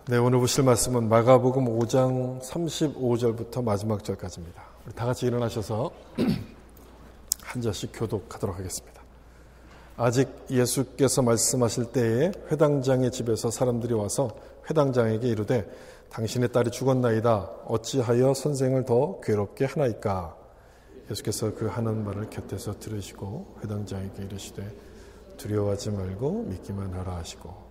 네, 오늘 보실 말씀은 마가복음 5장 35절부터 마지막 절까지입니다. 우리 다 같이 일어나셔서 한 절씩 교독하도록 하겠습니다. 아직 예수께서 말씀하실 때에 회당장의 집에서 사람들이 와서 회당장에게 이르되 당신의 딸이 죽었나이다. 어찌하여 선생을 더 괴롭게 하나이까? 예수께서 그 하는 말을 곁에서 들으시고 회당장에게 이르시되 두려워하지 말고 믿기만 하라 하시고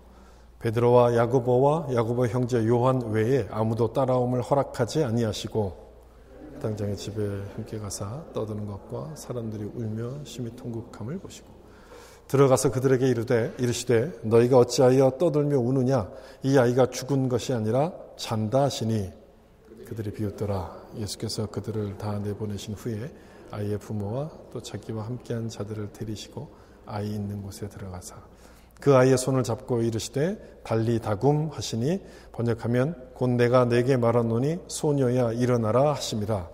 베드로와 야고보와 야고보 형제 요한 외에 아무도 따라옴을 허락하지 아니하시고 회당장의 집에 함께 가사 떠드는 것과 사람들이 울며 심히 통곡함을 보시고 들어가서 그들에게 이르시되 너희가 어찌하여 떠들며 우느냐? 이 아이가 죽은 것이 아니라 잔다 하시니 그들이 비웃더라. 예수께서 그들을 다 내보내신 후에 아이의 부모와 또 자기와 함께한 자들을 데리시고 아이 있는 곳에 들어가사 그 아이의 손을 잡고 이르시되 달리 다굼 하시니 번역하면 곧 내가 내게 말하노니 소녀야 일어나라 하심이라.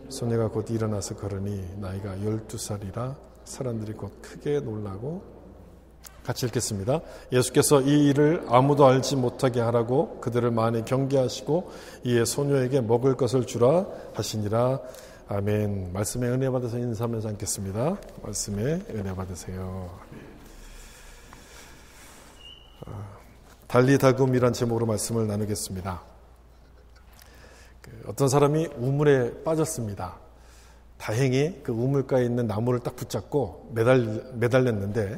소녀가 곧 일어나서 걸으니 나이가 12살이라 사람들이 곧 크게 놀라고 같이 읽겠습니다. 예수께서 이 일을 아무도 알지 못하게 하라고 그들을 많이 경계하시고 이에 소녀에게 먹을 것을 주라 하시니라. 아멘. 말씀에 은혜 받아서 인사하면서 앉겠습니다. 말씀에 은혜 받으세요. 아멘. 달리 다굼이란 제목으로 말씀을 나누겠습니다. 어떤 사람이 우물에 빠졌습니다. 다행히 그 우물가에 있는 나무를 딱 붙잡고 매달렸는데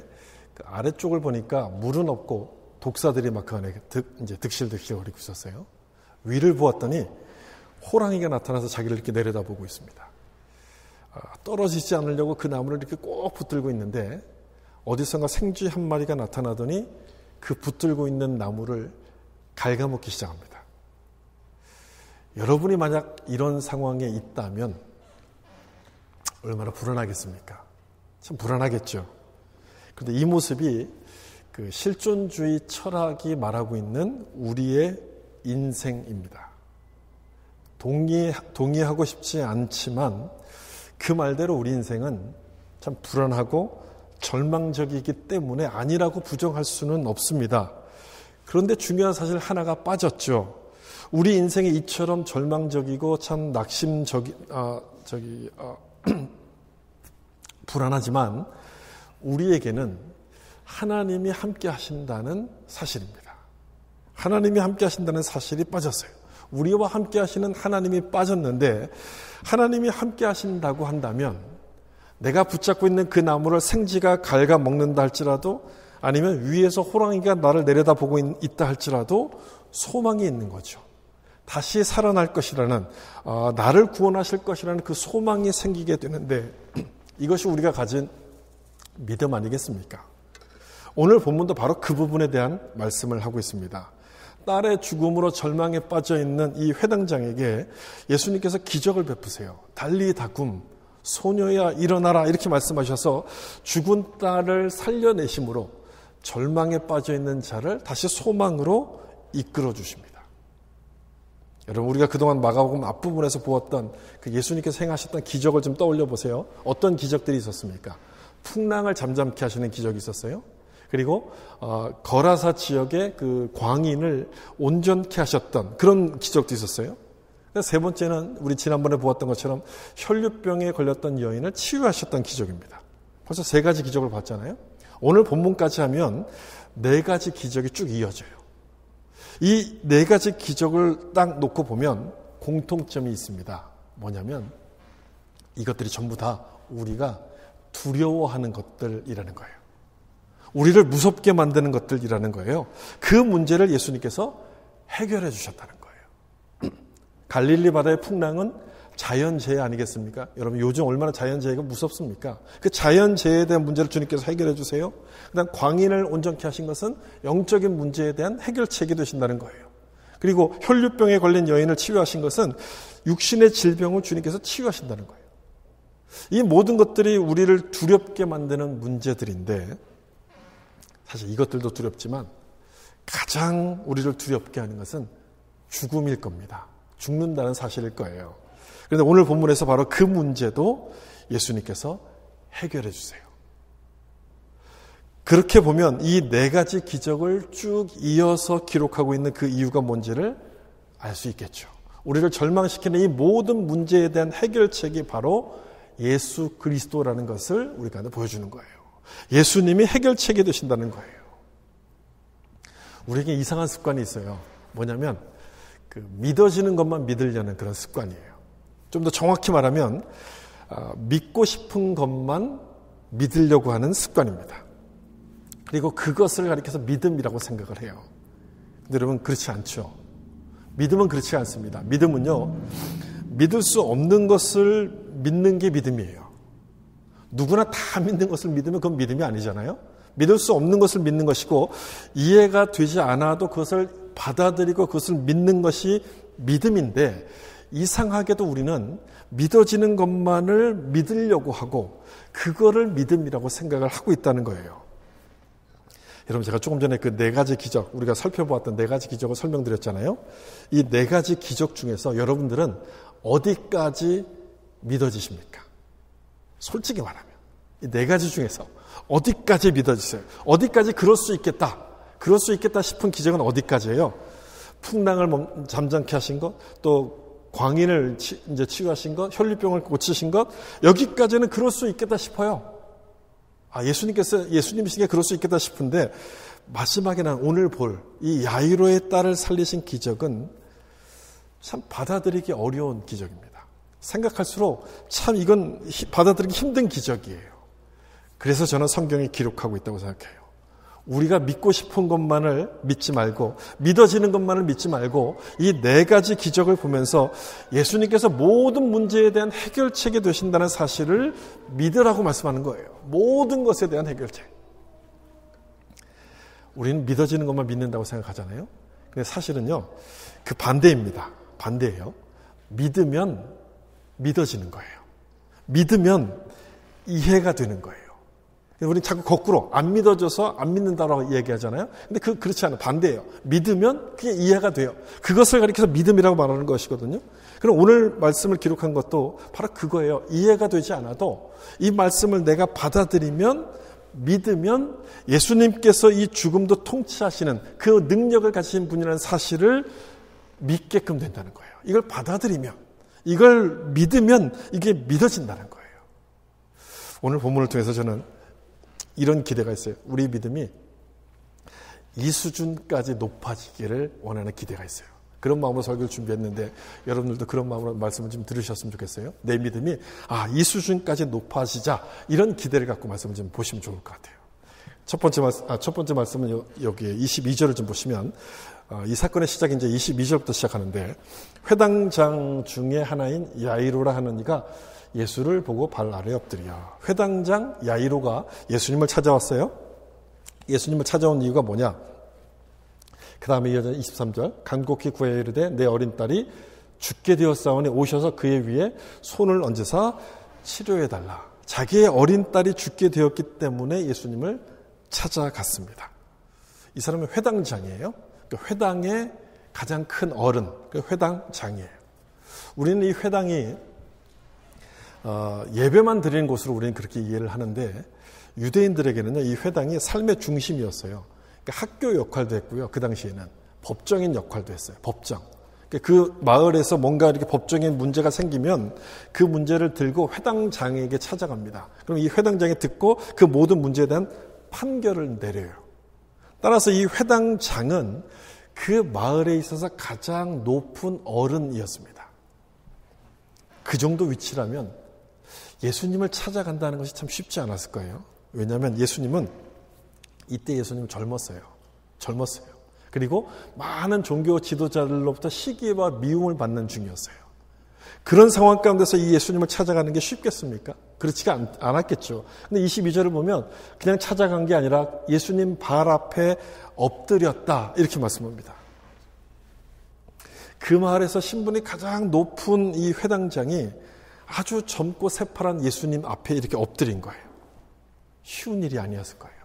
그 아래쪽을 보니까 물은 없고 독사들이 막 그 안에 득실득실 거리고 있었어요. 위를 보았더니 호랑이가 나타나서 자기를 이렇게 내려다보고 있습니다. 떨어지지 않으려고 그 나무를 이렇게 꼭 붙들고 있는데 어디선가 생쥐 한 마리가 나타나더니 그 붙들고 있는 나무를 갉아먹기 시작합니다. 여러분이 만약 이런 상황에 있다면 얼마나 불안하겠습니까? 참 불안하겠죠. 그런데 이 모습이 그 실존주의 철학이 말하고 있는 우리의 인생입니다. 동의하고 싶지 않지만 그 말대로 우리 인생은 참 불안하고 절망적이기 때문에 아니라고 부정할 수는 없습니다. 그런데 중요한 사실 하나가 빠졌죠. 우리 인생이 이처럼 절망적이고 참 불안하지만 우리에게는 하나님이 함께 하신다는 사실입니다. 하나님이 함께 하신다는 사실이 빠졌어요. 우리와 함께 하시는 하나님이 빠졌는데 하나님이 함께 하신다고 한다면 내가 붙잡고 있는 그 나무를 생쥐가 갉아먹는다 할지라도 아니면 위에서 호랑이가 나를 내려다보고 있다 할지라도 소망이 있는 거죠. 다시 살아날 것이라는 나를 구원하실 것이라는 그 소망이 생기게 되는데 이것이 우리가 가진 믿음 아니겠습니까? 오늘 본문도 바로 그 부분에 대한 말씀을 하고 있습니다. 딸의 죽음으로 절망에 빠져있는 이 회당장에게 예수님께서 기적을 베푸세요. 달리 다굼, 소녀야 일어나라 이렇게 말씀하셔서 죽은 딸을 살려내심으로 절망에 빠져있는 자를 다시 소망으로 이끌어 주십니다. 여러분 우리가 그동안 마가복음 앞부분에서 보았던 그 예수님께서 행하셨던 기적을 좀 떠올려 보세요. 어떤 기적들이 있었습니까? 풍랑을 잠잠케 하시는 기적이 있었어요. 그리고 거라사 지역의 그 광인을 온전케 하셨던 그런 기적도 있었어요. 세 번째는 우리 지난번에 보았던 것처럼 혈류병에 걸렸던 여인을 치유하셨던 기적입니다. 벌써 세 가지 기적을 봤잖아요. 오늘 본문까지 하면 네 가지 기적이 쭉 이어져요. 이 네 가지 기적을 딱 놓고 보면 공통점이 있습니다. 뭐냐면 이것들이 전부 다 우리가 두려워하는 것들이라는 거예요. 우리를 무섭게 만드는 것들이라는 거예요. 그 문제를 예수님께서 해결해 주셨다는 거예요. 갈릴리 바다의 풍랑은 자연재해 아니겠습니까? 여러분 요즘 얼마나 자연재해가 무섭습니까? 그 자연재해에 대한 문제를 주님께서 해결해 주세요. 그다음 광인을 온전케 하신 것은 영적인 문제에 대한 해결책이 되신다는 거예요. 그리고 혈류병에 걸린 여인을 치유하신 것은 육신의 질병을 주님께서 치유하신다는 거예요. 이 모든 것들이 우리를 두렵게 만드는 문제들인데 사실 이것들도 두렵지만 가장 우리를 두렵게 하는 것은 죽음일 겁니다. 죽는다는 사실일 거예요. 그런데 오늘 본문에서 바로 그 문제도 예수님께서 해결해 주세요. 그렇게 보면 이 네 가지 기적을 쭉 이어서 기록하고 있는 그 이유가 뭔지를 알 수 있겠죠. 우리를 절망시키는 이 모든 문제에 대한 해결책이 바로 예수 그리스도라는 것을 우리가 보여주는 거예요. 예수님이 해결책이 되신다는 거예요. 우리에게 이상한 습관이 있어요. 뭐냐면 믿어지는 것만 믿으려는 그런 습관이에요. 좀 더 정확히 말하면 믿고 싶은 것만 믿으려고 하는 습관입니다. 그리고 그것을 가리켜서 믿음이라고 생각을 해요. 근데 여러분 그렇지 않죠. 믿음은 그렇지 않습니다. 믿음은요, 믿을 수 없는 것을 믿는 게 믿음이에요. 누구나 다 믿는 것을 믿으면 그건 믿음이 아니잖아요. 믿을 수 없는 것을 믿는 것이고 이해가 되지 않아도 그것을 받아들이고 그것을 믿는 것이 믿음인데, 이상하게도 우리는 믿어지는 것만을 믿으려고 하고 그거를 믿음이라고 생각을 하고 있다는 거예요. 여러분, 제가 조금 전에 그 네 가지 기적, 우리가 살펴보았던 네 가지 기적을 설명드렸잖아요. 이 네 가지 기적 중에서 여러분들은 어디까지 믿어지십니까? 솔직히 말하면 이 네 가지 중에서 어디까지 믿어지세요? 어디까지 그럴 수 있겠다 싶은 기적은 어디까지예요? 풍랑을 잠잠케 하신 것, 또 광인을 이제 치유하신 것, 혈류병을 고치신 것, 여기까지는 그럴 수 있겠다 싶어요. 예수님이시기에 그럴 수 있겠다 싶은데, 마지막에 난 오늘 볼 이 야이로의 딸을 살리신 기적은 참 받아들이기 어려운 기적입니다. 생각할수록 참 이건 받아들이기 힘든 기적이에요. 그래서 저는 성경에 기록하고 있다고 생각해요. 우리가 믿고 싶은 것만을 믿지 말고, 믿어지는 것만을 믿지 말고, 이 네 가지 기적을 보면서 예수님께서 모든 문제에 대한 해결책이 되신다는 사실을 믿으라고 말씀하는 거예요. 모든 것에 대한 해결책. 우리는 믿어지는 것만 믿는다고 생각하잖아요. 근데 사실은요, 그 반대입니다. 반대예요. 믿으면 믿어지는 거예요. 믿으면 이해가 되는 거예요. 우리는 자꾸 거꾸로 안 믿어져서 안 믿는다라고 얘기하잖아요. 근데 그렇지 않아요. 반대예요. 믿으면 그게 이해가 돼요. 그것을 가리켜서 믿음이라고 말하는 것이거든요. 그럼 오늘 말씀을 기록한 것도 바로 그거예요. 이해가 되지 않아도 이 말씀을 내가 받아들이면, 믿으면 예수님께서 이 죽음도 통치하시는 그 능력을 가지신 분이라는 사실을 믿게끔 된다는 거예요. 이걸 받아들이면, 이걸 믿으면 이게 믿어진다는 거예요. 오늘 본문을 통해서 저는 이런 기대가 있어요. 우리 믿음이 이 수준까지 높아지기를 원하는 기대가 있어요. 그런 마음으로 설교를 준비했는데 여러분들도 그런 마음으로 말씀을 좀 들으셨으면 좋겠어요. 내 믿음이 이 수준까지 높아지자, 이런 기대를 갖고 말씀을 좀 보시면 좋을 것 같아요. 첫 번째 말씀은 여기에 22절을 좀 보시면, 이 사건의 시작이 이제 22절부터 시작하는데, 회당장 중에 하나인 야이로라 하는 이가 예수를 보고 발 아래 엎드려. 회당장 야이로가 예수님을 찾아왔어요. 예수님을 찾아온 이유가 뭐냐? 그 다음에 이어져 23절. 간곡히 구하여 이르되 내 어린 딸이 죽게 되었사오니 오셔서 그의 위에 손을 얹으사 치료해달라. 자기의 어린 딸이 죽게 되었기 때문에 예수님을 찾아갔습니다. 이 사람은 회당장이에요. 그러니까 회당의 가장 큰 어른, 회당장이에요. 우리는 이 회당이 예배만 드리는 곳으로 우리는 그렇게 이해를 하는데, 유대인들에게는요, 이 회당이 삶의 중심이었어요. 그러니까 학교 역할도 했고요. 그 당시에는 법정인 역할도 했어요. 법정. 그러니까 그 마을에서 뭔가 이렇게 법정인 문제가 생기면 그 문제를 들고 회당장에게 찾아갑니다. 그럼 이 회당장이 듣고 그 모든 문제에 대한 판결을 내려요. 따라서 이 회당장은 그 마을에 있어서 가장 높은 어른이었습니다. 그 정도 위치라면 예수님을 찾아간다는 것이 참 쉽지 않았을 거예요. 왜냐하면 이때 예수님은 젊었어요. 그리고 많은 종교 지도자들로부터 시기와 미움을 받는 중이었어요. 그런 상황 가운데서 이 예수님을 찾아가는 게 쉽겠습니까? 그렇지가 않았겠죠. 근데 22절을 보면 그냥 찾아간 게 아니라 예수님 발 앞에 엎드렸다, 이렇게 말씀합니다. 그 마을에서 신분이 가장 높은 이 회당장이 아주 젊고 새파란 예수님 앞에 이렇게 엎드린 거예요. 쉬운 일이 아니었을 거예요.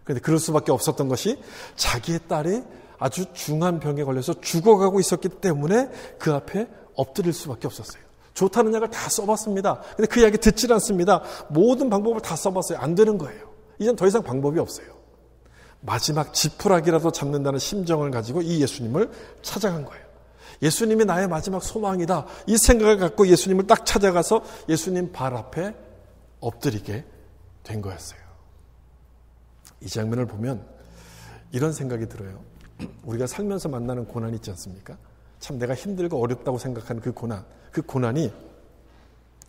그런데 그럴 수밖에 없었던 것이 자기의 딸이 아주 중한 병에 걸려서 죽어가고 있었기 때문에 그 앞에 엎드릴 수밖에 없었어요. 좋다는 약을 다 써봤습니다. 근데 그 약이 듣질 않습니다. 모든 방법을 다 써봤어요. 안 되는 거예요. 이젠 더 이상 방법이 없어요. 마지막 지푸라기라도 잡는다는 심정을 가지고 이 예수님을 찾아간 거예요. 예수님이 나의 마지막 소망이다. 이 생각을 갖고 예수님을 딱 찾아가서 예수님 발 앞에 엎드리게 된 거였어요. 이 장면을 보면 이런 생각이 들어요. 우리가 살면서 만나는 고난이 있지 않습니까? 참 내가 힘들고 어렵다고 생각하는 그 고난이,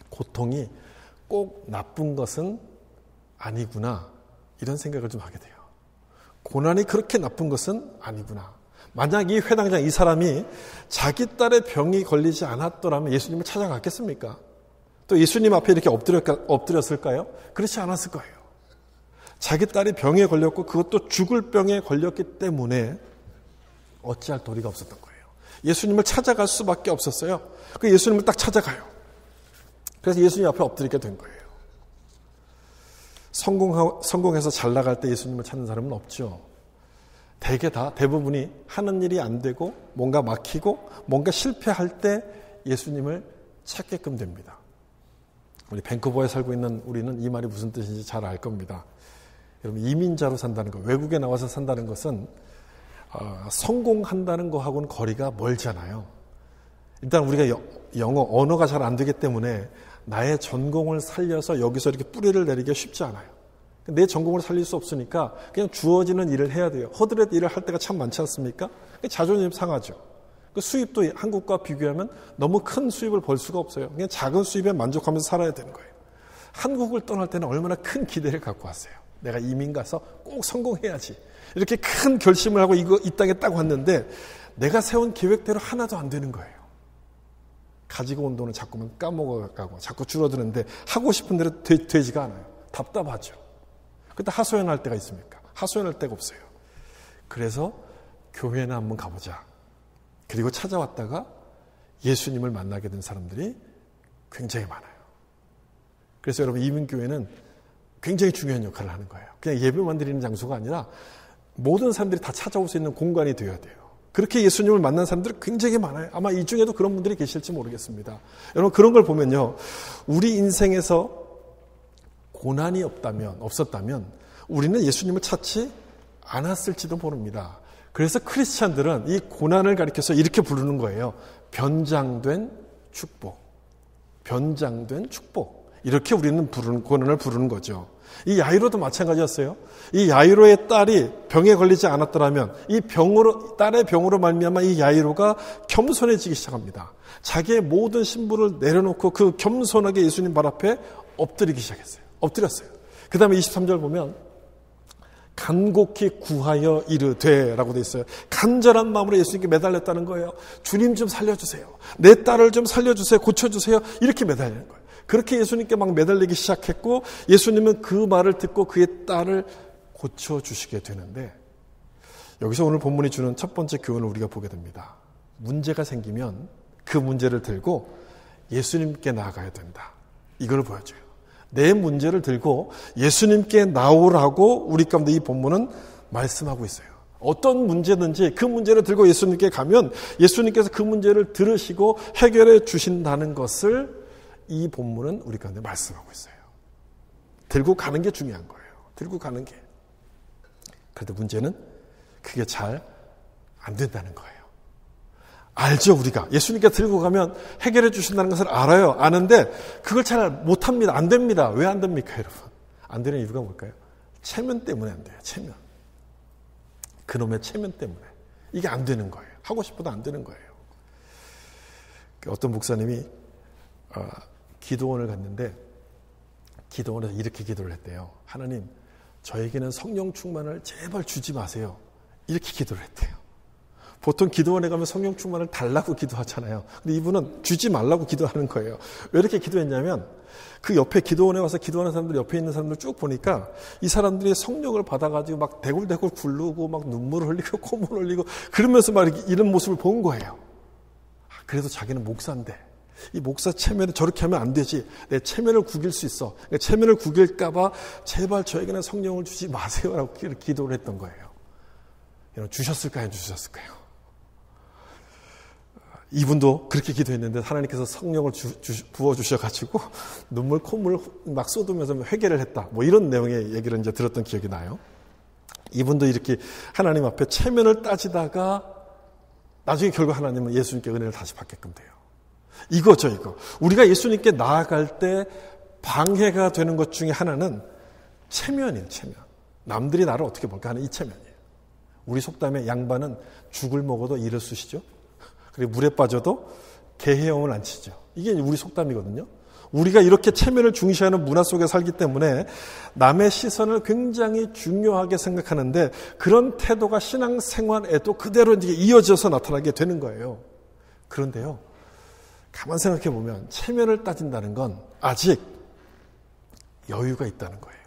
고통이 꼭 나쁜 것은 아니구나, 이런 생각을 좀 하게 돼요. 고난이 그렇게 나쁜 것은 아니구나. 만약 이 회당장, 이 사람이 자기 딸의 병이 걸리지 않았더라면 예수님을 찾아갔겠습니까? 또 예수님 앞에 이렇게 엎드렸을까요? 그렇지 않았을 거예요. 자기 딸이 병에 걸렸고 그것도 죽을 병에 걸렸기 때문에 어찌할 도리가 없었던 거예요. 예수님을 찾아갈 수밖에 없었어요. 그 예수님을 딱 찾아가요. 그래서 예수님 앞에 엎드리게 된 거예요. 성공해서 잘 나갈 때 예수님을 찾는 사람은 없죠. 대부분이 하는 일이 안 되고 뭔가 막히고 뭔가 실패할 때 예수님을 찾게끔 됩니다. 우리 밴쿠버에 살고 있는 우리는 이 말이 무슨 뜻인지 잘 알 겁니다. 여러분, 이민자로 산다는 것, 외국에 나와서 산다는 것은 성공한다는 것하고는 거리가 멀잖아요. 일단 우리가 영어, 언어가 잘 안 되기 때문에 나의 전공을 살려서 여기서 이렇게 뿌리를 내리기가 쉽지 않아요. 내 전공을 살릴 수 없으니까 그냥 주어지는 일을 해야 돼요. 허드렛 일을 할 때가 참 많지 않습니까? 자존심 상하죠. 그 수입도 한국과 비교하면 너무 큰 수입을 벌 수가 없어요. 그냥 작은 수입에 만족하면서 살아야 되는 거예요. 한국을 떠날 때는 얼마나 큰 기대를 갖고 왔어요. 내가 이민 가서 꼭 성공해야지. 이렇게 큰 결심을 하고 이 땅에 딱 왔는데 내가 세운 계획대로 하나도 안 되는 거예요. 가지고 온 돈은 자꾸만 까먹어가고 자꾸 줄어드는데 하고 싶은 대로 되지가 않아요. 답답하죠. 그때 하소연할 때가 있습니까? 하소연할 데가 없어요. 그래서 교회나 한번 가보자. 그리고 찾아왔다가 예수님을 만나게 된 사람들이 굉장히 많아요. 그래서 여러분, 이민교회는 굉장히 중요한 역할을 하는 거예요. 그냥 예배만 드리는 장소가 아니라 모든 사람들이 다 찾아올 수 있는 공간이 되어야 돼요. 그렇게 예수님을 만난 사람들이 굉장히 많아요. 아마 이 중에도 그런 분들이 계실지 모르겠습니다. 여러분, 그런 걸 보면요, 우리 인생에서 고난이 없었다면 우리는 예수님을 찾지 않았을지도 모릅니다. 그래서 크리스찬들은 이 고난을 가리켜서 이렇게 부르는 거예요. 변장된 축복. 변장된 축복. 이렇게 우리는 고난을 부르는 거죠. 이 야이로도 마찬가지였어요. 이 야이로의 딸이 병에 걸리지 않았더라면 딸의 병으로 말미암아 이 야이로가 겸손해지기 시작합니다. 자기의 모든 신분을 내려놓고 그 겸손하게 예수님 발 앞에 엎드리기 시작했어요. 엎드렸어요. 그 다음에 23절 보면 간곡히 구하여 이르되라고 되어 있어요. 간절한 마음으로 예수님께 매달렸다는 거예요. 주님 좀 살려주세요. 내 딸을 좀 살려주세요. 고쳐주세요. 이렇게 매달리는 거예요. 그렇게 예수님께 막 매달리기 시작했고 예수님은 그 말을 듣고 그의 딸을 고쳐주시게 되는데, 여기서 오늘 본문이 주는 첫 번째 교훈을 우리가 보게 됩니다. 문제가 생기면 그 문제를 들고 예수님께 나아가야 된다. 이걸 보여줘요. 내 문제를 들고 예수님께 나오라고 우리 가운데 이 본문은 말씀하고 있어요. 어떤 문제든지 그 문제를 들고 예수님께 가면 예수님께서 그 문제를 들으시고 해결해 주신다는 것을 이 본문은 우리 가운데 말씀하고 있어요. 들고 가는 게 중요한 거예요. 들고 가는 게. 그런데 문제는 그게 잘 안 된다는 거예요. 알죠, 우리가. 예수님께 들고 가면 해결해 주신다는 것을 알아요. 아는데 그걸 잘 못합니다. 안 됩니다. 왜 안 됩니까, 여러분? 안 되는 이유가 뭘까요? 체면 때문에 안 돼요. 체면. 그놈의 체면 때문에. 이게 안 되는 거예요. 하고 싶어도 안 되는 거예요. 어떤 목사님이 기도원을 갔는데 기도원에서 이렇게 기도를 했대요. 하나님, 저에게는 성령 충만을 제발 주지 마세요. 이렇게 기도를 했대요. 보통 기도원에 가면 성령 충만을 달라고 기도하잖아요. 근데 이분은 주지 말라고 기도하는 거예요. 왜 이렇게 기도했냐면 그 옆에 기도원에 와서 기도하는 사람들, 옆에 있는 사람들 쭉 보니까 이 사람들이 성령을 받아가지고 막 대굴대굴 굴르고 막 눈물을 흘리고 콧물 흘리고 그러면서 막 이런 모습을 본 거예요. 그래도 자기는 목사인데 이 목사 체면을 저렇게 하면 안 되지. 내 체면을 구길 수 있어. 체면을 구길까봐 제발 저에게는 성령을 주지 마세요라고 기도를 했던 거예요. 여러분, 주셨을까요? 주셨을까요? 이분도 그렇게 기도했는데 하나님께서 성령을 부어주셔가지고 눈물, 콧물 막 쏟으면서 회개를 했다. 뭐 이런 내용의 얘기를 이제 들었던 기억이 나요. 이분도 이렇게 하나님 앞에 체면을 따지다가 나중에 결국 하나님은 예수님께 은혜를 다시 받게끔 돼요. 이거죠, 이거. 우리가 예수님께 나아갈 때 방해가 되는 것 중에 하나는 체면이에요, 체면. 남들이 나를 어떻게 볼까 하는 이 체면이에요. 우리 속담에 양반은 죽을 먹어도 이를 쑤시죠. 그리고 물에 빠져도 개 헤엄을 안 치죠. 이게 우리 속담이거든요. 우리가 이렇게 체면을 중시하는 문화 속에 살기 때문에 남의 시선을 굉장히 중요하게 생각하는데 그런 태도가 신앙생활에도 그대로 이제 이어져서 나타나게 되는 거예요. 그런데요, 가만 생각해 보면 체면을 따진다는 건 아직 여유가 있다는 거예요.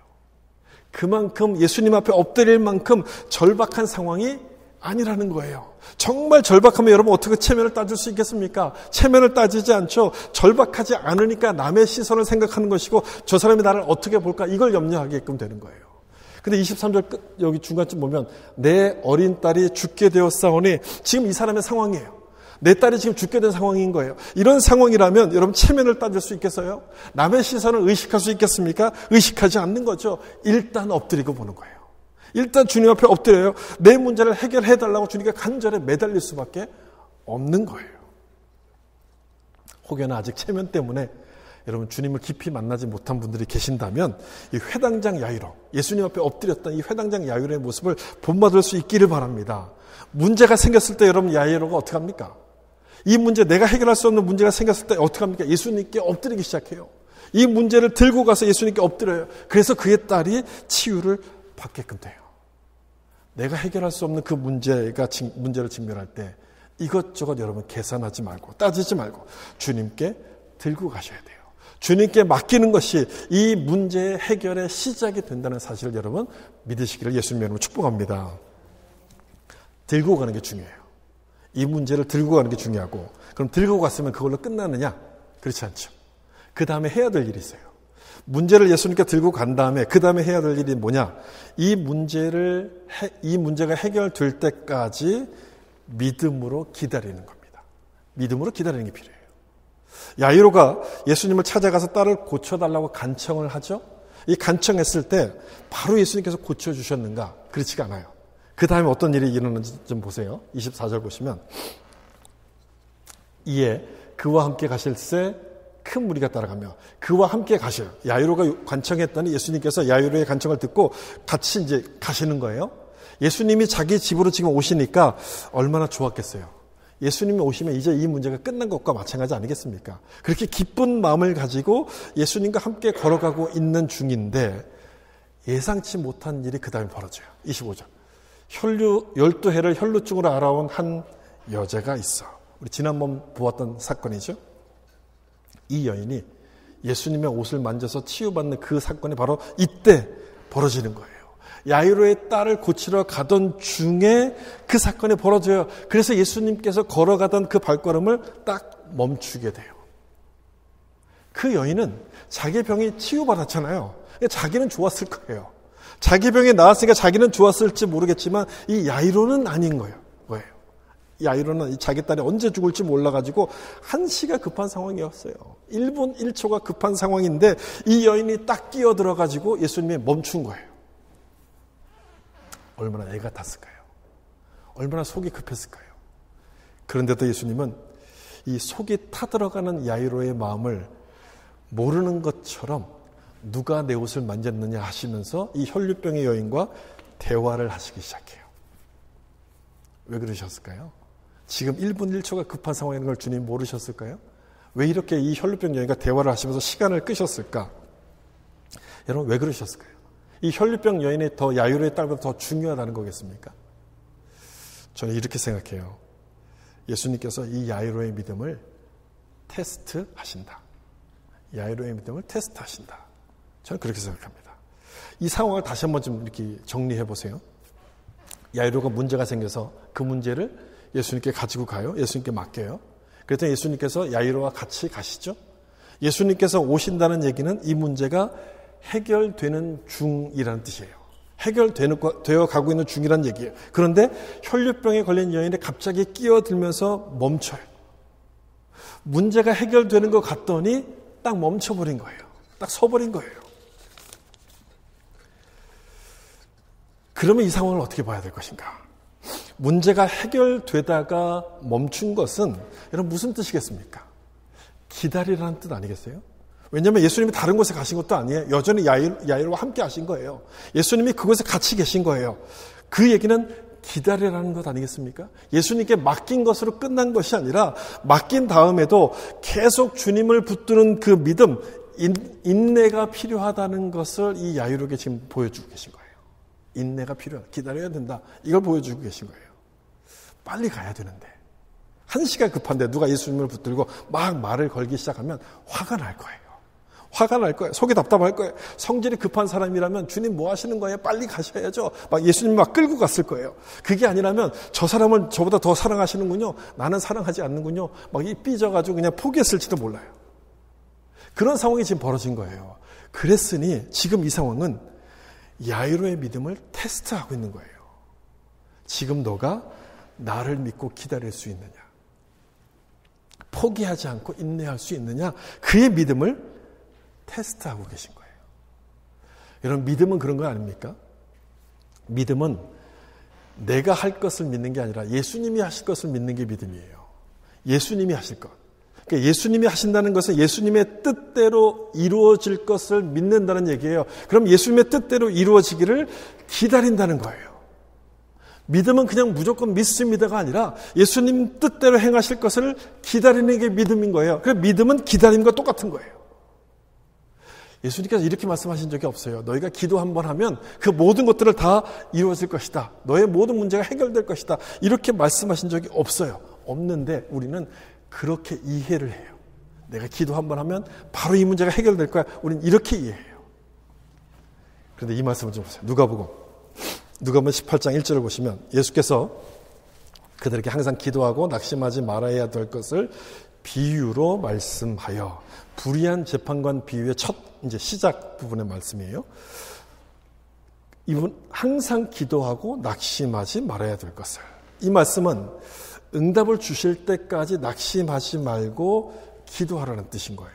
그만큼 예수님 앞에 엎드릴 만큼 절박한 상황이 아니라는 거예요. 정말 절박하면 여러분 어떻게 체면을 따질 수 있겠습니까? 체면을 따지지 않죠. 절박하지 않으니까 남의 시선을 생각하는 것이고 저 사람이 나를 어떻게 볼까 이걸 염려하게끔 되는 거예요. 근데 23절 끝 여기 중간쯤 보면 내 어린 딸이 죽게 되었사오니 지금 이 사람의 상황이에요. 내 딸이 지금 죽게 된 상황인 거예요. 이런 상황이라면 여러분 체면을 따질 수 있겠어요? 남의 시선을 의식할 수 있겠습니까? 의식하지 않는 거죠. 일단 엎드리고 보는 거예요. 일단 주님 앞에 엎드려요. 내 문제를 해결해달라고 주님께 간절히 매달릴 수밖에 없는 거예요. 혹여나 아직 체면 때문에 여러분 주님을 깊이 만나지 못한 분들이 계신다면 이 회당장 야이로, 예수님 앞에 엎드렸던 이 회당장 야이로의 모습을 본받을 수 있기를 바랍니다. 문제가 생겼을 때 여러분 야이로가 어떻게 합니까? 이 문제, 내가 해결할 수 없는 문제가 생겼을 때 어떻게 합니까? 예수님께 엎드리기 시작해요. 이 문제를 들고 가서 예수님께 엎드려요. 그래서 그의 딸이 치유를 받게끔 돼요. 내가 해결할 수 없는 그 문제를 직면할 때 이것저것 여러분 계산하지 말고 따지지 말고 주님께 들고 가셔야 돼요. 주님께 맡기는 것이 이 문제의 해결의 시작이 된다는 사실을 여러분 믿으시기를 예수님 이름으로 축복합니다. 들고 가는 게 중요해요. 이 문제를 들고 가는 게 중요하고, 그럼 들고 갔으면 그걸로 끝나느냐? 그렇지 않죠. 그 다음에 해야 될 일이 있어요. 문제를 예수님께 들고 간 다음에 그 다음에 해야 될 일이 뭐냐? 이 문제가 해결될 때까지 믿음으로 기다리는 겁니다. 믿음으로 기다리는 게 필요해요. 야이로가 예수님을 찾아가서 딸을 고쳐달라고 간청을 하죠. 이 간청했을 때 바로 예수님께서 고쳐주셨는가? 그렇지가 않아요. 그 다음에 어떤 일이 일어나는지 좀 보세요. 24절 보시면 이에 그와 함께 가실새 큰 무리가 따라가며 그와 함께 가셔요. 야이로가 간청했더니 예수님께서 야이로의 간청을 듣고 같이 이제 가시는 거예요. 예수님이 자기 집으로 지금 오시니까 얼마나 좋았겠어요. 예수님이 오시면 이제 이 문제가 끝난 것과 마찬가지 아니겠습니까? 그렇게 기쁜 마음을 가지고 예수님과 함께 걸어가고 있는 중인데 예상치 못한 일이 그 다음에 벌어져요. 25절. 12해를 혈루증으로 알아온 한 여자가 있어. 우리 지난번 보았던 사건이죠. 이 여인이 예수님의 옷을 만져서 치유받는 그 사건이 바로 이때 벌어지는 거예요. 야이로의 딸을 고치러 가던 중에 그 사건이 벌어져요. 그래서 예수님께서 걸어가던 그 발걸음을 딱 멈추게 돼요. 그 여인은 자기 병이 치유받았잖아요. 자기는 좋았을 거예요. 자기 병이 나았으니까 자기는 좋았을지 모르겠지만 이 야이로는 아닌 거예요. 왜요? 야이로는 자기 딸이 언제 죽을지 몰라가지고 한시가 급한 상황이었어요. 1분 1초가 급한 상황인데 이 여인이 딱 끼어들어가지고 예수님이 멈춘 거예요. 얼마나 애가 탔을까요? 얼마나 속이 급했을까요? 그런데도 예수님은 이 속이 타들어가는 야이로의 마음을 모르는 것처럼 누가 내 옷을 만졌느냐 하시면서 이 혈류병의 여인과 대화를 하시기 시작해요. 왜 그러셨을까요? 지금 1분 1초가 급한 상황인 걸 주님 모르셨을까요? 왜 이렇게 이 혈류병 여인과 대화를 하시면서 시간을 끄셨을까? 여러분 왜 그러셨을까요? 이 혈류병 여인이 더 야이로의 딸보다 더 중요하다는 거겠습니까? 저는 이렇게 생각해요. 예수님께서 이 야이로의 믿음을 테스트하신다. 야이로의 믿음을 테스트하신다. 저는 그렇게 생각합니다. 이 상황을 다시 한번 좀 이렇게 정리해 보세요. 야이로가 문제가 생겨서 그 문제를 예수님께 가지고 가요. 예수님께 맡겨요. 그랬더니 예수님께서 야이로와 같이 가시죠. 예수님께서 오신다는 얘기는 이 문제가 해결되는 중이라는 뜻이에요. 해결되어 가고 있는 중이라는 얘기예요. 그런데 혈류병에 걸린 여인이 갑자기 끼어들면서 멈춰요. 문제가 해결되는 것 같더니 딱 멈춰버린 거예요. 딱 서버린 거예요. 그러면 이 상황을 어떻게 봐야 될 것인가? 문제가 해결되다가 멈춘 것은 여러분 무슨 뜻이겠습니까? 기다리라는 뜻 아니겠어요? 왜냐하면 예수님이 다른 곳에 가신 것도 아니에요. 여전히 야이로와 함께 하신 거예요. 예수님이 그곳에 같이 계신 거예요. 그 얘기는 기다리라는 것 아니겠습니까? 예수님께 맡긴 것으로 끝난 것이 아니라 맡긴 다음에도 계속 주님을 붙드는 그 믿음, 인내가 필요하다는 것을 이 야이로에게 지금 보여주고 계신 거예요. 인내가 필요하다. 기다려야 된다. 이걸 보여주고 계신 거예요. 빨리 가야 되는데. 한시가 급한데 누가 예수님을 붙들고 막 말을 걸기 시작하면 화가 날 거예요. 화가 날 거예요. 속이 답답할 거예요. 성질이 급한 사람이라면 주님 뭐 하시는 거예요? 빨리 가셔야죠. 막 예수님 막 끌고 갔을 거예요. 그게 아니라면 저 사람을 저보다 더 사랑하시는군요. 나는 사랑하지 않는군요. 막 이 삐져가지고 그냥 포기했을지도 몰라요. 그런 상황이 지금 벌어진 거예요. 그랬으니 지금 이 상황은 야이로의 믿음을 테스트하고 있는 거예요. 지금 너가 나를 믿고 기다릴 수 있느냐? 포기하지 않고 인내할 수 있느냐? 그의 믿음을 테스트하고 계신 거예요. 여러분, 믿음은 그런 거 아닙니까? 믿음은 내가 할 것을 믿는 게 아니라 예수님이 하실 것을 믿는 게 믿음이에요. 예수님이 하실 것. 그러니까 예수님이 하신다는 것은 예수님의 뜻대로 이루어질 것을 믿는다는 얘기예요. 그럼 예수님의 뜻대로 이루어지기를 기다린다는 거예요. 믿음은 그냥 무조건 믿습니다가 아니라 예수님 뜻대로 행하실 것을 기다리는 게 믿음인 거예요. 그래서 믿음은 기다림과 똑같은 거예요. 예수님께서 이렇게 말씀하신 적이 없어요. 너희가 기도 한번 하면 그 모든 것들을 다 이루어질 것이다. 너의 모든 문제가 해결될 것이다. 이렇게 말씀하신 적이 없어요. 없는데 우리는 그렇게 이해를 해요. 내가 기도 한번 하면 바로 이 문제가 해결될 거야. 우리는 이렇게 이해해요. 그런데 이 말씀을 좀 보세요. 누가복음 18장 1절을 보시면 예수께서 그들에게 항상 기도하고 낙심하지 말아야 될 것을 비유로 말씀하여, 불의한 재판관 비유의 첫 이제 시작 부분의 말씀이에요. 이분 항상 기도하고 낙심하지 말아야 될 것을. 이 말씀은 응답을 주실 때까지 낙심하지 말고 기도하라는 뜻인 거예요.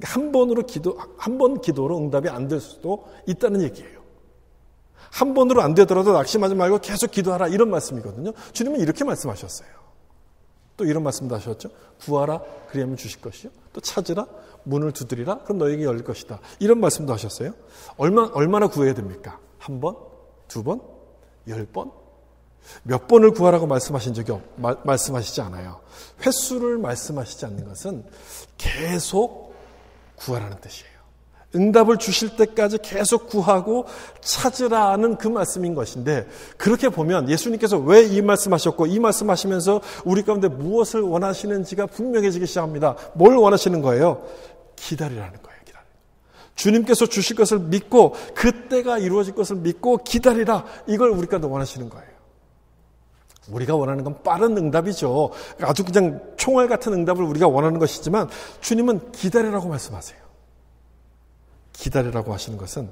한 번 기도로 응답이 안 될 수도 있다는 얘기예요. 한 번으로 안 되더라도 낙심하지 말고 계속 기도하라, 이런 말씀이거든요. 주님은 이렇게 말씀하셨어요. 또 이런 말씀도 하셨죠. 구하라, 그리하면 주실 것이요. 또 찾으라, 문을 두드리라, 그럼 너에게 열릴 것이다. 이런 말씀도 하셨어요. 얼마나 구해야 됩니까? 한 번? 두 번? 10번? 몇 번을 구하라고 말씀하시지 않아요. 횟수를 말씀하시지 않는 것은 계속 구하라는 뜻이에요. 응답을 주실 때까지 계속 구하고 찾으라는 그 말씀인 것인데, 그렇게 보면 예수님께서 왜 이 말씀하셨고 이 말씀하시면서 우리 가운데 무엇을 원하시는지가 분명해지기 시작합니다. 뭘 원하시는 거예요? 기다리라는 거예요. 주님께서 주실 것을 믿고 그때가 이루어질 것을 믿고 기다리라, 이걸 우리 가운데 원하시는 거예요. 우리가 원하는 건 빠른 응답이죠. 아주 그냥 총알 같은 응답을 우리가 원하는 것이지만 주님은 기다리라고 말씀하세요. 기다리라고 하시는 것은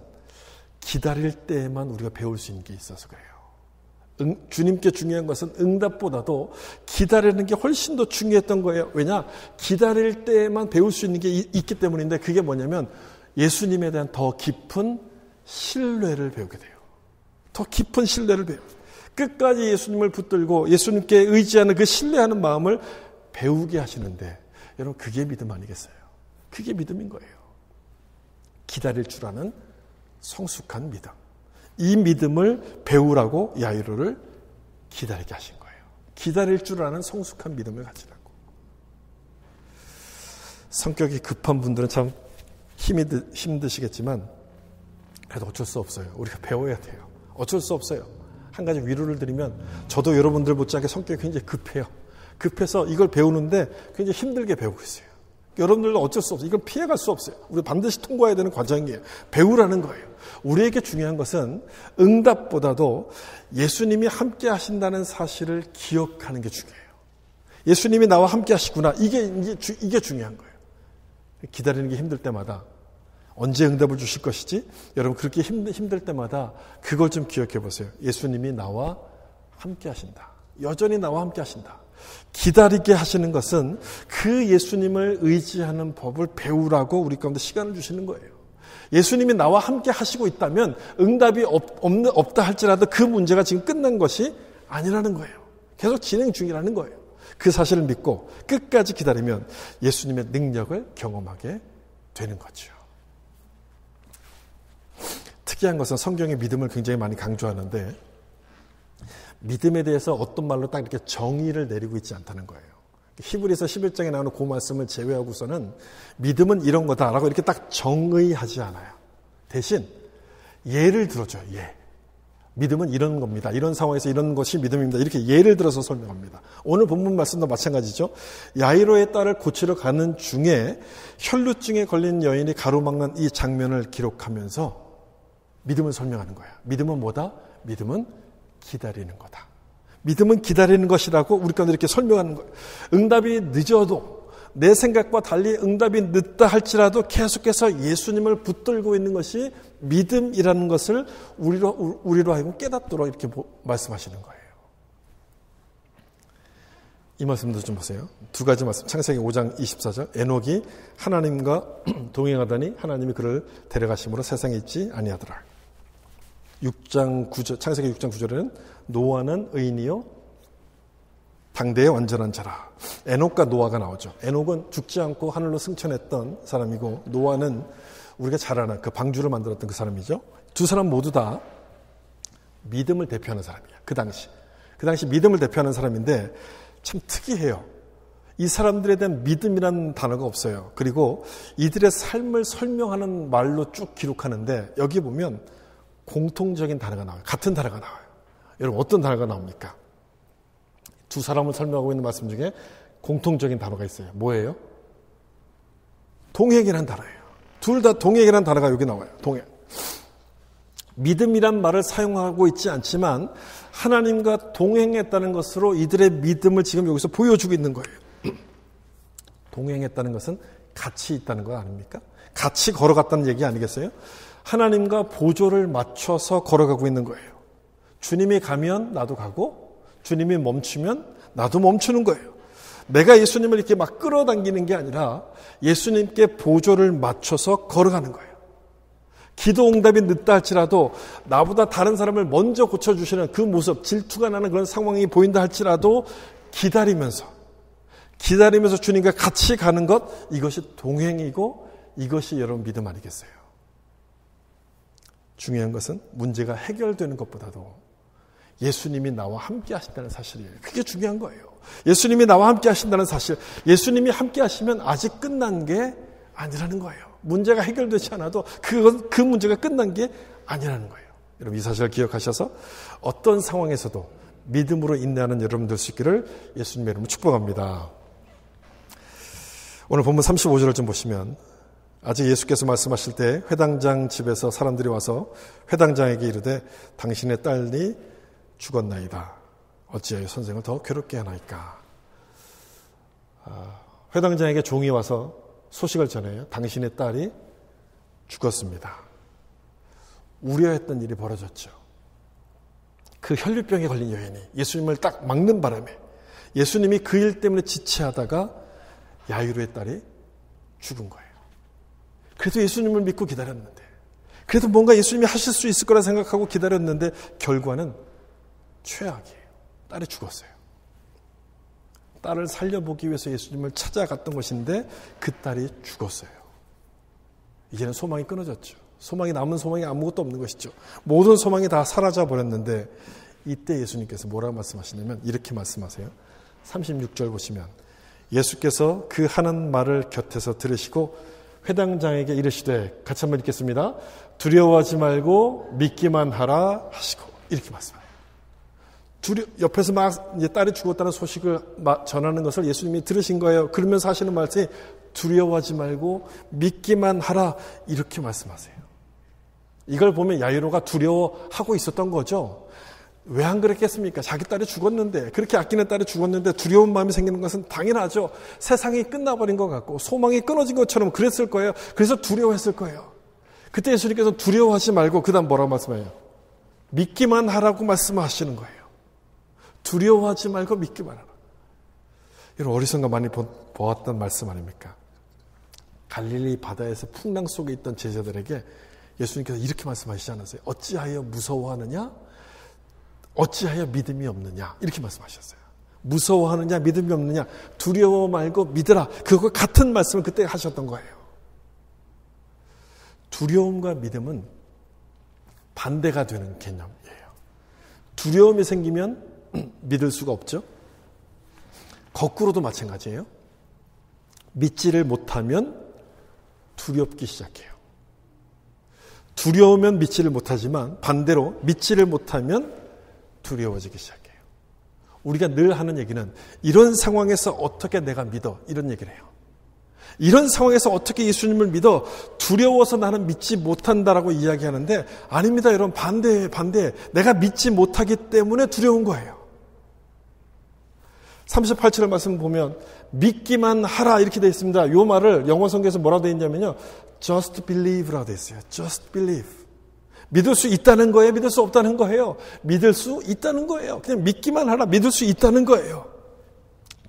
기다릴 때에만 우리가 배울 수 있는 게 있어서 그래요. 주님께 중요한 것은 응답보다도 기다리는 게 훨씬 더 중요했던 거예요. 왜냐? 기다릴 때에만 배울 수 있는 게 있기 때문인데, 그게 뭐냐면 예수님에 대한 더 깊은 신뢰를 배우게 돼요. 더 깊은 신뢰를 배워요. 끝까지 예수님을 붙들고 예수님께 의지하는 그 신뢰하는 마음을 배우게 하시는데, 여러분, 그게 믿음 아니겠어요? 그게 믿음인 거예요. 기다릴 줄 아는 성숙한 믿음. 이 믿음을 배우라고 야이로를 기다리게 하신 거예요. 기다릴 줄 아는 성숙한 믿음을 가지라고. 성격이 급한 분들은 참 힘드시겠지만 그래도 어쩔 수 없어요. 우리가 배워야 돼요. 어쩔 수 없어요. 한 가지 위로를 드리면, 저도 여러분들 못지않게 성격이 굉장히 급해요. 급해서 이걸 배우는데 굉장히 힘들게 배우고 있어요. 여러분들도 어쩔 수 없어요. 이건 피해갈 수 없어요. 우리 반드시 통과해야 되는 과정이에요. 배우라는 거예요. 우리에게 중요한 것은 응답보다도 예수님이 함께 하신다는 사실을 기억하는 게 중요해요. 예수님이 나와 함께 하시구나. 이게 중요한 거예요. 기다리는 게 힘들 때마다 언제 응답을 주실 것이지? 여러분, 그렇게 힘들 때마다 그걸 좀 기억해 보세요. 예수님이 나와 함께 하신다. 여전히 나와 함께 하신다. 기다리게 하시는 것은 그 예수님을 의지하는 법을 배우라고 우리 가운데 시간을 주시는 거예요. 예수님이 나와 함께 하시고 있다면 응답이 없다 할지라도 그 문제가 지금 끝난 것이 아니라는 거예요. 계속 진행 중이라는 거예요. 그 사실을 믿고 끝까지 기다리면 예수님의 능력을 경험하게 되는 거죠. 특이한 것은 성경의 믿음을 굉장히 많이 강조하는데 믿음에 대해서 어떤 말로 딱 이렇게 정의를 내리고 있지 않다는 거예요. 히브리서 11장에 나오는 그 말씀을 제외하고서는 믿음은 이런 거다라고 이렇게 딱 정의하지 않아요. 대신 예를 들어줘요. 예. 믿음은 이런 겁니다. 이런 상황에서 이런 것이 믿음입니다. 이렇게 예를 들어서 설명합니다. 오늘 본문 말씀도 마찬가지죠. 야이로의 딸을 고치러 가는 중에 혈루증에 걸린 여인이 가로막는 이 장면을 기록하면서 믿음을 설명하는 거야. 믿음은 뭐다? 믿음은 기다리는 거다. 믿음은 기다리는 것이라고 우리 가운데 이렇게 설명하는 거예요. 응답이 늦어도 내 생각과 달리 응답이 늦다 할지라도 계속해서 예수님을 붙들고 있는 것이 믿음이라는 것을 우리로 하여금 깨닫도록 이렇게 말씀하시는 거예요. 이 말씀도 좀 보세요. 두 가지 말씀. 창세기 5장 24절. 에녹이 하나님과 동행하더니 하나님이 그를 데려가심으로 세상에 있지 아니하더라. 6장 9절, 창세기 6장 9절에는 노아는 의인이요 당대의 완전한 자라. 에녹과 노아가 나오죠. 에녹은 죽지 않고 하늘로 승천했던 사람이고 노아는 우리가 잘 아는 그 방주를 만들었던 그 사람이죠. 두 사람 모두 다 믿음을 대표하는 사람이에요. 그 당시 믿음을 대표하는 사람인데 참 특이해요. 이 사람들에 대한 믿음이라는 단어가 없어요. 그리고 이들의 삶을 설명하는 말로 쭉 기록하는데 여기 보면 공통적인 단어가 나와요. 같은 단어가 나와요. 여러분 어떤 단어가 나옵니까? 두 사람을 설명하고 있는 말씀 중에 공통적인 단어가 있어요. 뭐예요? 동행이라는 단어예요. 둘 다 동행이라는 단어가 여기 나와요. 동행. 믿음이란 말을 사용하고 있지 않지만 하나님과 동행했다는 것으로 이들의 믿음을 지금 여기서 보여주고 있는 거예요. 동행했다는 것은 같이 있다는 거 아닙니까? 같이 걸어갔다는 얘기 아니겠어요? 하나님과 보조를 맞춰서 걸어가고 있는 거예요. 주님이 가면 나도 가고 주님이 멈추면 나도 멈추는 거예요. 내가 예수님을 이렇게 막 끌어당기는 게 아니라 예수님께 보조를 맞춰서 걸어가는 거예요. 기도 응답이 늦다 할지라도 나보다 다른 사람을 먼저 고쳐주시는 그 모습, 질투가 나는 그런 상황이 보인다 할지라도 기다리면서 주님과 같이 가는 것, 이것이 동행이고 이것이 여러분 믿음 아니겠어요? 중요한 것은 문제가 해결되는 것보다도 예수님이 나와 함께 하신다는 사실이에요. 그게 중요한 거예요. 예수님이 나와 함께 하신다는 사실, 예수님이 함께 하시면 아직 끝난 게 아니라는 거예요. 문제가 해결되지 않아도 그 문제가 끝난 게 아니라는 거예요. 여러분 이 사실을 기억하셔서 어떤 상황에서도 믿음으로 인내하는 여러분 될 수 있기를 예수님의 이름으로 축복합니다. 오늘 본문 35절을 좀 보시면 아직 예수께서 말씀하실 때 회당장 집에서 사람들이 와서 회당장에게 이르되 당신의 딸이 죽었나이다. 어찌하여 선생을 더 괴롭게 하나이까. 회당장에게 종이 와서 소식을 전해요. 당신의 딸이 죽었습니다. 우려했던 일이 벌어졌죠. 그 혈류병에 걸린 여인이 예수님을 딱 막는 바람에 예수님이 그 일 때문에 지체하다가 야이로의 딸이 죽은 거예요. 그래도 예수님을 믿고 기다렸는데, 그래도 뭔가 예수님이 하실 수 있을 거라 생각하고 기다렸는데 결과는 최악이에요. 딸이 죽었어요. 딸을 살려보기 위해서 예수님을 찾아갔던 것인데 그 딸이 죽었어요. 이제는 소망이 끊어졌죠. 남은 소망이 아무것도 없는 것이죠. 모든 소망이 다 사라져 버렸는데 이때 예수님께서 뭐라고 말씀하시냐면 이렇게 말씀하세요. 36절 보시면 예수께서 그 하는 말을 곁에서 들으시고 회당장에게 이르시되, 같이 한번 읽겠습니다. 두려워하지 말고 믿기만 하라 하시고, 이렇게 말씀해요. 옆에서 막 이제 딸이 죽었다는 소식을 전하는 것을 예수님이 들으신 거예요. 그러면서 하시는 말씀이 두려워하지 말고 믿기만 하라, 이렇게 말씀하세요. 이걸 보면 야이로가 두려워하고 있었던 거죠. 왜 안 그랬겠습니까? 자기 딸이 죽었는데, 그렇게 아끼는 딸이 죽었는데 두려운 마음이 생기는 것은 당연하죠. 세상이 끝나버린 것 같고 소망이 끊어진 것처럼 그랬을 거예요. 그래서 두려워했을 거예요. 그때 예수님께서 두려워하지 말고 그 다음 뭐라고 말씀해요? 믿기만 하라고 말씀하시는 거예요. 두려워하지 말고 믿기만 하라. 이런 어리석은 거 많이 보았던 말씀 아닙니까? 갈릴리 바다에서 풍랑 속에 있던 제자들에게 예수님께서 이렇게 말씀하시지 않았어요? 어찌하여 무서워하느냐? 어찌하여 믿음이 없느냐? 이렇게 말씀하셨어요. 무서워하느냐? 믿음이 없느냐? 두려워 말고 믿으라. 그거 같은 말씀을 그때 하셨던 거예요. 두려움과 믿음은 반대가 되는 개념이에요. 두려움이 생기면 믿을 수가 없죠. 거꾸로도 마찬가지예요. 믿지를 못하면 두렵기 시작해요. 두려우면 믿지를 못하지만 반대로 믿지를 못하면 두려워지기 시작해요. 우리가 늘 하는 얘기는 이런 상황에서 어떻게 내가 믿어? 이런 얘기를 해요. 이런 상황에서 어떻게 예수님을 믿어? 두려워서 나는 믿지 못한다라고 이야기하는데 아닙니다. 여러분, 반대예요. 내가 믿지 못하기 때문에 두려운 거예요. 38절 말씀 보면 믿기만 하라 이렇게 되어 있습니다. 이 말을 영어 성경에서 뭐라고 되어 있냐면요. Just believe라고 되어 있어요. Just believe. 믿을 수 있다는 거예요? 믿을 수 없다는 거예요? 믿을 수 있다는 거예요. 그냥 믿기만 하라. 믿을 수 있다는 거예요.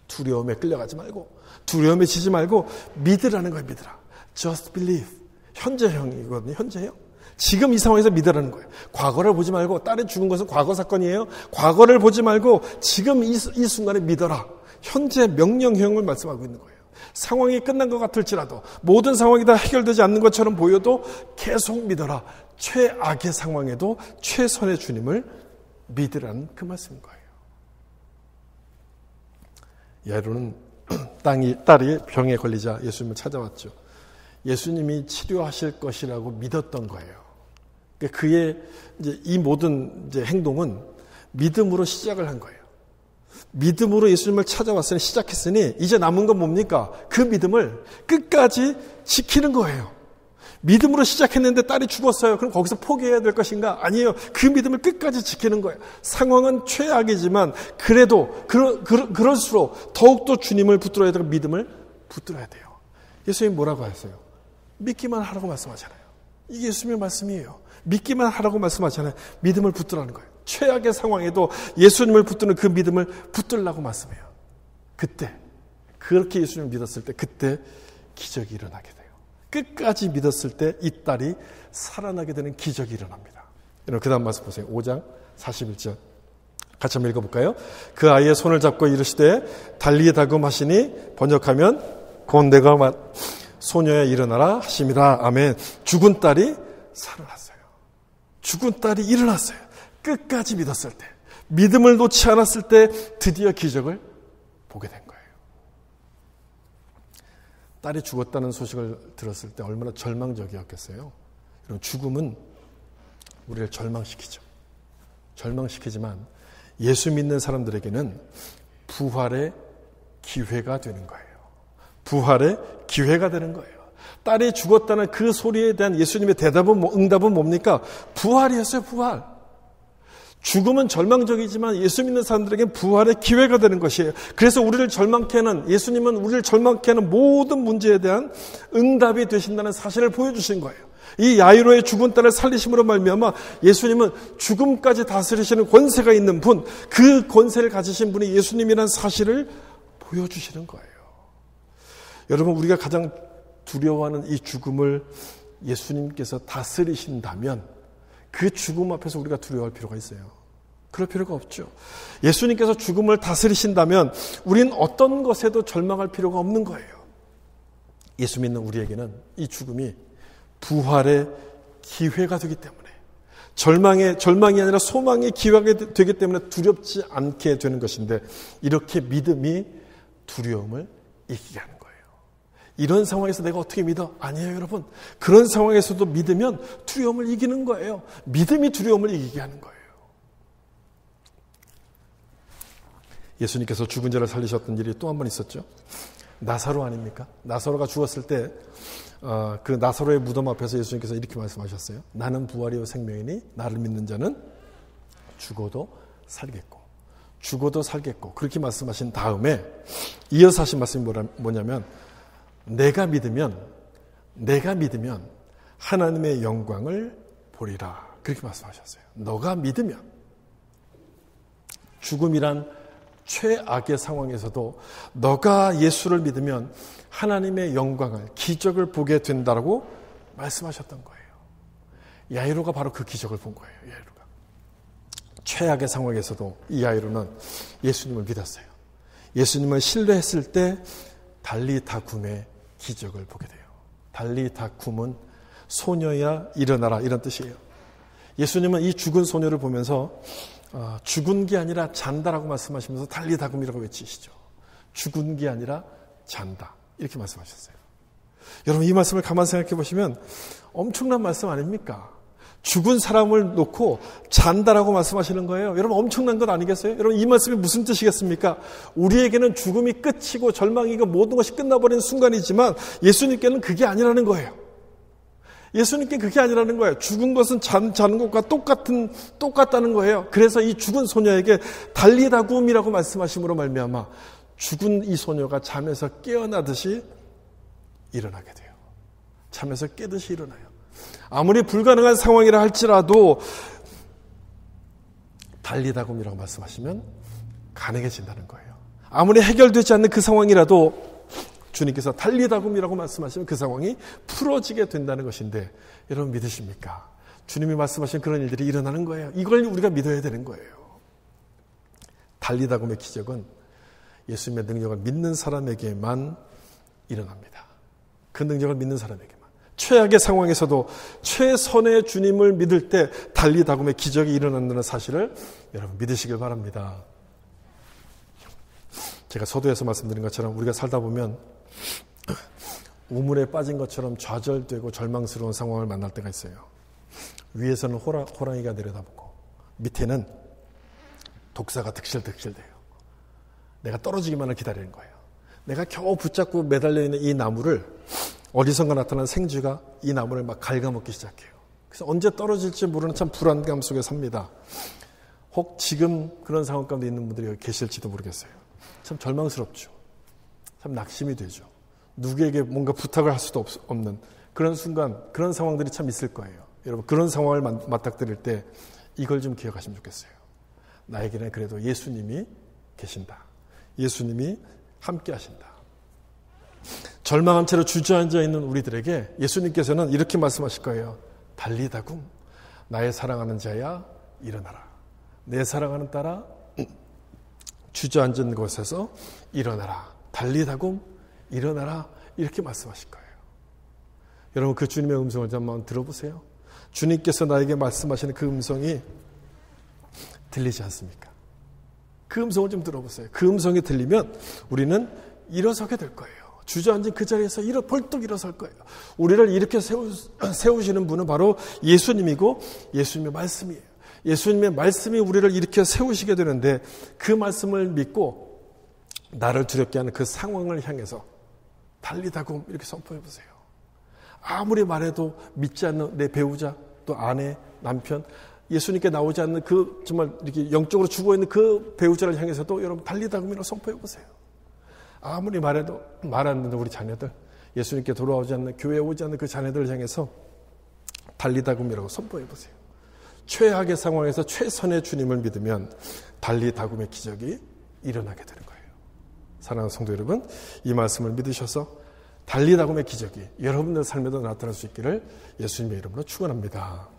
두려움에 끌려가지 말고 두려움에 지지 말고 믿으라는 거예요. 믿으라. Just believe. 현재형이거든요. 현재형. 지금 이 상황에서 믿으라는 거예요. 과거를 보지 말고 딸이 죽은 것은 과거 사건이에요. 과거를 보지 말고 지금 이 순간에 믿어라. 현재 명령형을 말씀하고 있는 거예요. 상황이 끝난 것 같을지라도 모든 상황이 다 해결되지 않는 것처럼 보여도 계속 믿어라. 최악의 상황에도 최선의 주님을 믿으라는 그 말씀인 거예요. 예로는 딸이 병에 걸리자 예수님을 찾아왔죠. 예수님이 치료하실 것이라고 믿었던 거예요. 그의 이제 이 모든 이제 행동은 믿음으로 시작을 한 거예요. 믿음으로 예수님을 찾아왔으니 시작했으니 이제 남은 건 뭡니까? 그 믿음을 끝까지 지키는 거예요. 믿음으로 시작했는데 딸이 죽었어요. 그럼 거기서 포기해야 될 것인가? 아니에요. 그 믿음을 끝까지 지키는 거예요. 상황은 최악이지만 그래도 그럴수록 더욱더 주님을 붙들어야 되고 믿음을 붙들어야 돼요. 예수님이 뭐라고 하세요? 믿기만 하라고 말씀하잖아요. 이게 예수님의 말씀이에요. 믿기만 하라고 말씀하잖아요. 믿음을 붙들라는 거예요. 최악의 상황에도 예수님을 붙드는 그 믿음을 붙들라고 말씀해요. 그때 그렇게 예수님을 믿었을 때 그때 기적이 일어나게 돼요. 끝까지 믿었을 때 이 딸이 살아나게 되는 기적이 일어납니다. 여러분 그 다음 말씀 보세요. 5장 41절 같이 한번 읽어볼까요? 그 아이의 손을 잡고 이르시되 달리 다금하시니 번역하면 곧 내가 소녀에 일어나라 하심이라. 아멘. 죽은 딸이 살아났어요. 죽은 딸이 일어났어요. 끝까지 믿었을 때, 믿음을 놓지 않았을 때 드디어 기적을 보게 된 거예요. 딸이 죽었다는 소식을 들었을 때 얼마나 절망적이었겠어요. 여러분, 죽음은 우리를 절망시키죠. 절망시키지만 예수 믿는 사람들에게는 부활의 기회가 되는 거예요. 부활의 기회가 되는 거예요. 딸이 죽었다는 그 소리에 대한 예수님의 응답은 뭡니까? 부활이었어요. 부활. 죽음은 절망적이지만 예수 믿는 사람들에게는 부활의 기회가 되는 것이에요. 그래서 우리를 절망케 하는, 예수님은 우리를 절망케 하는 모든 문제에 대한 응답이 되신다는 사실을 보여주신 거예요. 이 야이로의 죽은 딸을 살리심으로 말미암아 예수님은 죽음까지 다스리시는 권세가 있는 분, 그 권세를 가지신 분이 예수님이라는 사실을 보여주시는 거예요. 여러분, 우리가 가장 두려워하는 이 죽음을 예수님께서 다스리신다면 그 죽음 앞에서 우리가 두려워할 필요가 있어요. 그럴 필요가 없죠. 예수님께서 죽음을 다스리신다면 우리는 어떤 것에도 절망할 필요가 없는 거예요. 예수 믿는 우리에게는 이 죽음이 부활의 기회가 되기 때문에, 절망이 아니라 소망의 기회가 되기 때문에 두렵지 않게 되는 것인데, 이렇게 믿음이 두려움을 이기게 하는 거예요. 이런 상황에서 내가 어떻게 믿어? 아니에요, 여러분. 그런 상황에서도 믿으면 두려움을 이기는 거예요. 믿음이 두려움을 이기게 하는 거예요. 예수님께서 죽은 자를 살리셨던 일이 또 한 번 있었죠. 나사로 아닙니까? 나사로가 죽었을 때 그 나사로의 무덤 앞에서 예수님께서 이렇게 말씀하셨어요. 나는 부활이요 생명이니 나를 믿는 자는 죽어도 살겠고 죽어도 살겠고, 그렇게 말씀하신 다음에 이어서 하신 말씀이 뭐냐면 내가 믿으면 하나님의 영광을 보리라, 그렇게 말씀하셨어요. 너가 믿으면, 죽음이란 최악의 상황에서도 너가 예수를 믿으면 하나님의 영광을, 기적을 보게 된다라고 말씀하셨던 거예요. 야이로가 바로 그 기적을 본 거예요. 야이로가. 최악의 상황에서도 이 야이로는 예수님을 믿었어요. 예수님을 신뢰했을 때 달리다굼의 기적을 보게 돼요. 달리다굼은 소녀야 일어나라, 이런 뜻이에요. 예수님은 이 죽은 소녀를 보면서 죽은 게 아니라 잔다라고 말씀하시면서 달리다굼이라고 외치시죠. 죽은 게 아니라 잔다, 이렇게 말씀하셨어요. 여러분, 이 말씀을 가만 생각해 보시면 엄청난 말씀 아닙니까? 죽은 사람을 놓고 잔다라고 말씀하시는 거예요. 여러분, 엄청난 것 아니겠어요? 여러분, 이 말씀이 무슨 뜻이겠습니까? 우리에게는 죽음이 끝이고 절망이고 모든 것이 끝나버리는 순간이지만 예수님께는 그게 아니라는 거예요. 예수님께 그게 아니라는 거예요. 죽은 것은 자는 것과 똑같다는 거예요. 그래서 이 죽은 소녀에게 달리다굼이라고 말씀하심으로 말미암아 죽은 이 소녀가 잠에서 깨어나듯이 일어나게 돼요. 잠에서 깨듯이 일어나요. 아무리 불가능한 상황이라 할지라도 달리다굼이라고 말씀하시면 가능해진다는 거예요. 아무리 해결되지 않는 그 상황이라도 주님께서 달리다굼이라고 말씀하시면 그 상황이 풀어지게 된다는 것인데, 여러분 믿으십니까? 주님이 말씀하신 그런 일들이 일어나는 거예요. 이걸 우리가 믿어야 되는 거예요. 달리다굼의 기적은 예수님의 능력을 믿는 사람에게만 일어납니다. 그 능력을 믿는 사람에게만. 최악의 상황에서도 최선의 주님을 믿을 때 달리다굼의 기적이 일어난다는 사실을 여러분 믿으시길 바랍니다. 제가 서두에서 말씀드린 것처럼 우리가 살다 보면 우물에 빠진 것처럼 좌절되고 절망스러운 상황을 만날 때가 있어요. 위에서는 호랑이가 내려다보고 밑에는 독사가 득실득실돼요. 내가 떨어지기만을 기다리는 거예요. 내가 겨우 붙잡고 매달려 있는 이 나무를 어디선가 나타난 생쥐가 이 나무를 막 갉아먹기 시작해요. 그래서 언제 떨어질지 모르는 참 불안감 속에 삽니다. 혹 지금 그런 상황 가운데 있는 분들이 여기 계실지도 모르겠어요. 참 절망스럽죠. 참 낙심이 되죠. 누구에게 뭔가 부탁을 할 수도 없는 그런 순간, 그런 상황들이 참 있을 거예요. 여러분, 그런 상황을 맞닥뜨릴 때 이걸 좀 기억하시면 좋겠어요. 나에게는 그래도 예수님이 계신다. 예수님이 함께 하신다. 절망한 채로 주저앉아 있는 우리들에게 예수님께서는 이렇게 말씀하실 거예요. 달리다굼, 나의 사랑하는 자야 일어나라. 내 사랑하는 딸아 주저앉은 곳에서 일어나라. 달리다굼 일어나라. 이렇게 말씀하실 거예요. 여러분, 그 주님의 음성을 한번 들어보세요. 주님께서 나에게 말씀하시는 그 음성이 들리지 않습니까? 그 음성을 좀 들어보세요. 그 음성이 들리면 우리는 일어서게 될 거예요. 주저앉은 그 자리에서 벌떡 일어설 거예요. 우리를 이렇게 세우시는 분은 바로 예수님이고 예수님의 말씀이에요. 예수님의 말씀이 우리를 이렇게 세우시게 되는데, 그 말씀을 믿고 나를 두렵게 하는 그 상황을 향해서 달리다굼 이렇게 선포해 보세요. 아무리 말해도 믿지 않는 내 배우자, 또 아내, 남편, 예수님께 나오지 않는 그 정말 이렇게 영적으로 죽어있는 그 배우자를 향해서도 여러분 달리다굼이라고 선포해 보세요. 아무리 말해도 말 안 듣는 우리 자녀들, 예수님께 돌아오지 않는, 교회에 오지 않는 그 자녀들을 향해서 달리다굼이라고 선포해 보세요. 최악의 상황에서 최선의 주님을 믿으면 달리다굼의 기적이 일어나게 되는 거예요. 사랑하는 성도 여러분, 이 말씀을 믿으셔서 달리다굼의 기적이 여러분들 삶에도 나타날 수 있기를 예수님의 이름으로 축원합니다.